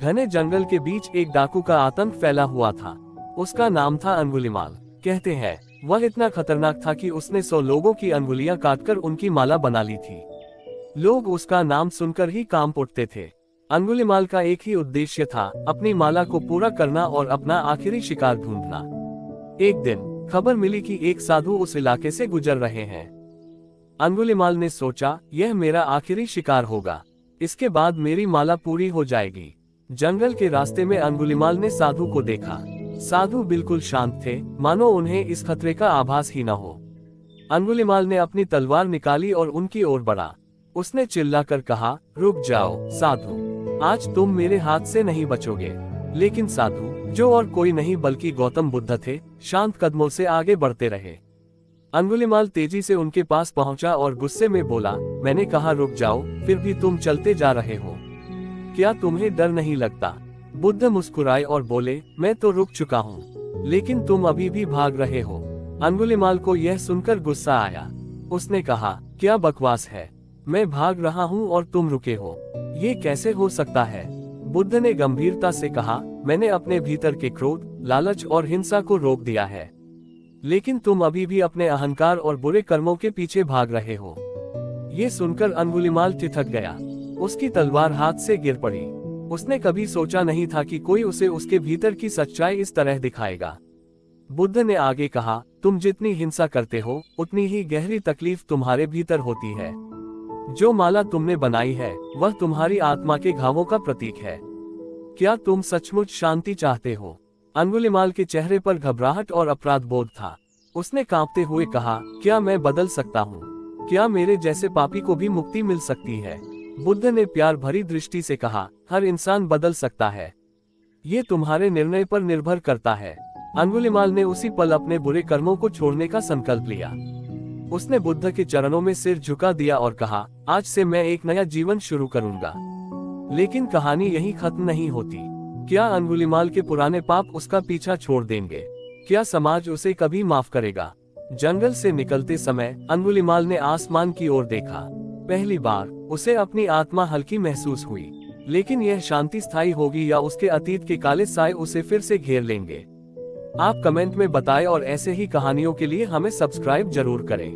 घने जंगल के बीच एक डाकू का आतंक फैला हुआ था। उसका नाम था अंगुलीमाल। कहते हैं वह इतना खतरनाक था कि उसने 100 लोगों की अंगुलियां काटकर उनकी माला बना ली थी। लोग उसका नाम सुनकर ही कांप उठते थे। अंगुलीमाल का एक ही उद्देश्य था, अपनी माला को पूरा करना और अपना आखिरी शिकार ढूंढना। एक दिन खबर मिली कि एक साधु उस इलाके से गुजर रहे हैं। अंगुलीमाल ने सोचा, यह मेरा आखिरी शिकार होगा, इसके बाद मेरी माला पूरी हो जाएगी। जंगल के रास्ते में अंगुलीमाल ने साधु को देखा। साधु बिल्कुल शांत थे, मानो उन्हें इस खतरे का आभास ही न हो। अंगुलीमाल ने अपनी तलवार निकाली और उनकी ओर बढ़ा। उसने चिल्लाकर कहा, रुक जाओ साधु, आज तुम मेरे हाथ से नहीं बचोगे। लेकिन साधु, जो और कोई नहीं बल्कि गौतम बुद्ध थे, शांत कदमों से आगे बढ़ते रहे। अंगुलीमाल तेजी से उनके पास पहुंचा और गुस्से में बोला, मैंने कहा रुक जाओ, फिर भी तुम चलते जा रहे हो। क्या तुम्हें डर नहीं लगता? बुद्ध मुस्कुराए और बोले, मैं तो रुक चुका हूँ, लेकिन तुम अभी भी भाग रहे हो। अंगुलीमाल को यह सुनकर गुस्सा आया। उसने कहा, क्या बकवास है, मैं भाग रहा हूँ और तुम रुके हो, ये कैसे हो सकता है? बुद्ध ने गंभीरता से कहा, मैंने अपने भीतर के क्रोध, लालच और हिंसा को रोक दिया है, लेकिन तुम अभी भी अपने अहंकार और बुरे कर्मों के पीछे भाग रहे हो। ये सुनकर अंगुलीमाल ठिठक गया। उसकी तलवार हाथ से गिर पड़ी। उसने कभी सोचा नहीं था कि कोई उसे उसके भीतर की सच्चाई इस तरह दिखाएगा। बुद्ध ने आगे कहा, तुम जितनी हिंसा करते हो, उतनी ही गहरी तकलीफ तुम्हारे भीतर होती है। जो माला तुमने बनाई है, वह तुम्हारी आत्मा के घावों का प्रतीक है। क्या तुम सचमुच शांति चाहते हो? अंगुलीमाल के चेहरे पर घबराहट और अपराध बोध था। उसने कांपते हुए कहा, क्या मैं बदल सकता हूँ? क्या मेरे जैसे पापी को भी मुक्ति मिल सकती है? बुद्ध ने प्यार भरी दृष्टि से कहा, हर इंसान बदल सकता है, ये तुम्हारे निर्णय पर निर्भर करता है। अंगुलीमाल ने उसी पल अपने बुरे कर्मों को छोड़ने का संकल्प लिया। उसने बुद्ध के चरणों में सिर झुका दिया और कहा, आज से मैं एक नया जीवन शुरू करूंगा। लेकिन कहानी यहीं खत्म नहीं होती। क्या अंगुलीमाल के पुराने पाप उसका पीछा छोड़ देंगे? क्या समाज उसे कभी माफ करेगा? जंगल से निकलते समय अंगुलीमाल ने आसमान की ओर देखा। पहली बार उसे अपनी आत्मा हल्की महसूस हुई। लेकिन यह शांति स्थायी होगी या उसके अतीत के काले साए उसे फिर से घेर लेंगे? आप कमेंट में बताएं और ऐसे ही कहानियों के लिए हमें सब्सक्राइब जरूर करें।